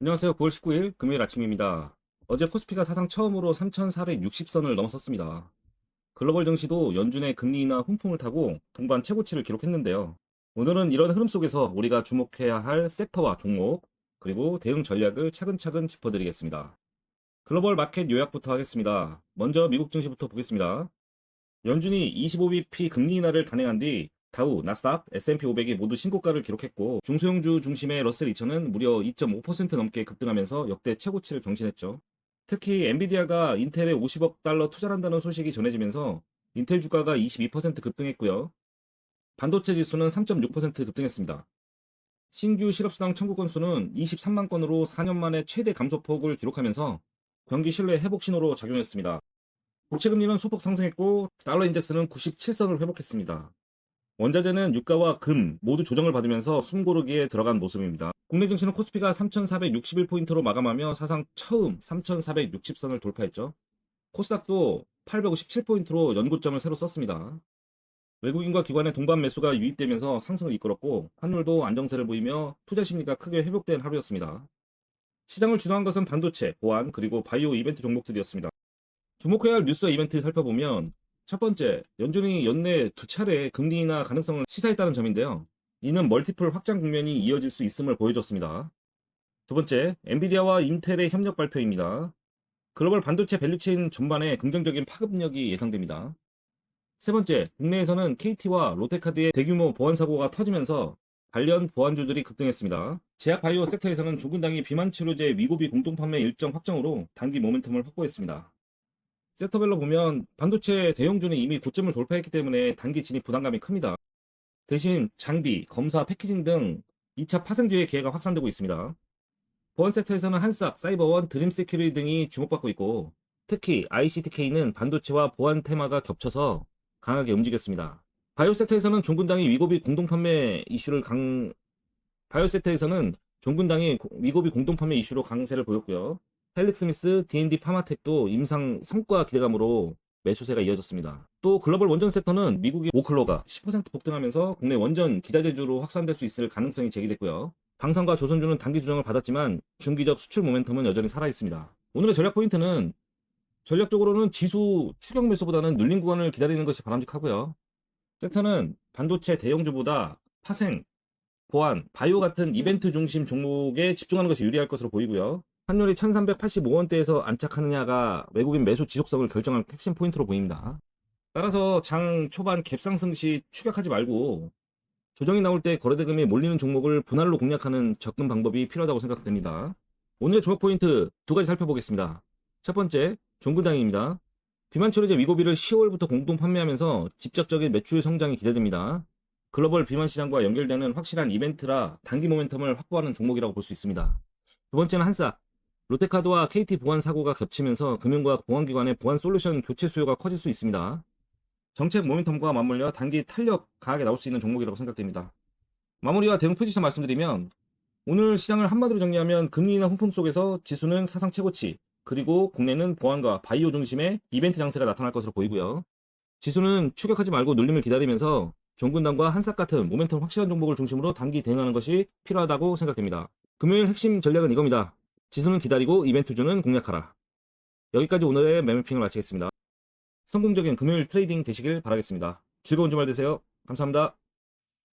안녕하세요. 9월 19일 금요일 아침입니다. 어제 코스피가 사상 처음으로 3,460선을 넘어섰습니다. 글로벌 증시도 연준의 금리 인하 훈풍을 타고 동반 최고치를 기록했는데요. 오늘은 이런 흐름 속에서 우리가 주목해야 할 섹터와 종목, 그리고 대응 전략을 차근차근 짚어드리겠습니다. 글로벌 마켓 요약부터 하겠습니다. 먼저 미국 증시부터 보겠습니다. 연준이 25bp 금리 인하를 단행한 뒤 다우, 나스닥, S&P 500이 모두 신고가를 기록했고 중소형주 중심의 러셀 2000은 무려 2.5% 넘게 급등하면서 역대 최고치를 경신했죠. 특히 엔비디아가 인텔에 50억 달러 투자한다는 소식이 전해지면서 인텔 주가가 22% 급등했고요. 반도체 지수는 3.6% 급등했습니다. 신규 실업수당 청구 건수는 23만 건으로 4년 만에 최대 감소폭을 기록하면서 경기 신뢰 회복 신호로 작용했습니다. 국채금리는 소폭 상승했고 달러 인덱스는 97선을 회복했습니다. 원자재는 유가와 금 모두 조정을 받으면서 숨고르기에 들어간 모습입니다. 국내 증시는 코스피가 3,461포인트로 마감하며 사상 처음 3,460선을 돌파했죠. 코스닥도 857포인트로 연고점을 새로 썼습니다. 외국인과 기관의 동반 매수가 유입되면서 상승을 이끌었고 환율도 안정세를 보이며 투자 심리가 크게 회복된 하루였습니다. 시장을 주도한 것은 반도체, 보안, 그리고 바이오 이벤트 종목들이었습니다. 주목해야 할 뉴스와 이벤트 살펴보면 첫 번째, 연준이 연내 두 차례 금리 인하 가능성을 시사했다는 점인데요. 이는 멀티플 확장 국면이 이어질 수 있음을 보여줬습니다. 두 번째, 엔비디아와 인텔의 협력 발표입니다. 글로벌 반도체 밸류체인 전반에 긍정적인 파급력이 예상됩니다. 세 번째, 국내에서는 KT와 롯데카드의 대규모 보안 사고가 터지면서 관련 보안주들이 급등했습니다. 제약 바이오 섹터에서는 조근당이 비만 치료제 위고비 공동 판매 일정 확정으로 단기 모멘텀을 확보했습니다. 섹터별로 보면 반도체 대형주는 이미 고점을 돌파했기 때문에 단기 진입 부담감이 큽니다. 대신 장비, 검사, 패키징 등 2차 파생주의 기회가 확산되고 있습니다. 보안 섹터에서는 한싹, 사이버원, 드림세큐리티 등이 주목받고 있고 특히 ICTK는 반도체와 보안 테마가 겹쳐서 강하게 움직였습니다. 바이오 섹터에서는 종군당이 위고비 공동 판매 이슈를 바이오 섹터에서는 종군당이 위고비 공동 판매 이슈로 강세를 보였고요. 헬릭스미스, D&D 파마텍도 임상 성과 기대감으로 매수세가 이어졌습니다. 또 글로벌 원전 섹터는 미국의 오클로가 10% 폭등하면서 국내 원전 기자재주로 확산될 수 있을 가능성이 제기됐고요. 방산과 조선주는 단기 조정을 받았지만 중기적 수출 모멘텀은 여전히 살아있습니다. 오늘의 전략 포인트는 전략적으로는 지수 추격 매수보다는 눌린 구간을 기다리는 것이 바람직하고요. 섹터는 반도체 대형주보다 파생, 보안, 바이오 같은 이벤트 중심 종목에 집중하는 것이 유리할 것으로 보이고요. 환율이 1385원대에서 안착하느냐가 외국인 매수 지속성을 결정할 핵심 포인트로 보입니다. 따라서 장 초반 갭상승 시 추격하지 말고 조정이 나올 때 거래대금이 몰리는 종목을 분할로 공략하는 접근 방법이 필요하다고 생각됩니다. 오늘의 주목 포인트 두 가지 살펴보겠습니다. 첫 번째, 종근당입니다. 비만치료제 위고비를 10월부터 공동 판매하면서 직접적인 매출 성장이 기대됩니다. 글로벌 비만 시장과 연결되는 확실한 이벤트라 단기 모멘텀을 확보하는 종목이라고 볼 수 있습니다. 두 번째는 한싹. 롯데카드와 KT 보안 사고가 겹치면서 금융과 보안기관의 보안 솔루션 교체 수요가 커질 수 있습니다. 정책 모멘텀과 맞물려 단기 탄력 강하게 나올 수 있는 종목이라고 생각됩니다. 마무리와 대응 포지션 말씀드리면 오늘 시장을 한마디로 정리하면 금리 인하 훈풍 속에서 지수는 사상 최고치, 그리고 국내는 보안과 바이오 중심의 이벤트 장세가 나타날 것으로 보이고요. 지수는 추격하지 말고 눌림을 기다리면서 종근당과 한싹 같은 모멘텀 확실한 종목을 중심으로 단기 대응하는 것이 필요하다고 생각됩니다. 금요일 핵심 전략은 이겁니다. 지수는 기다리고 이벤트주는 공략하라. 여기까지 오늘의 매매핑을 마치겠습니다. 성공적인 금요일 트레이딩 되시길 바라겠습니다. 즐거운 주말 되세요. 감사합니다.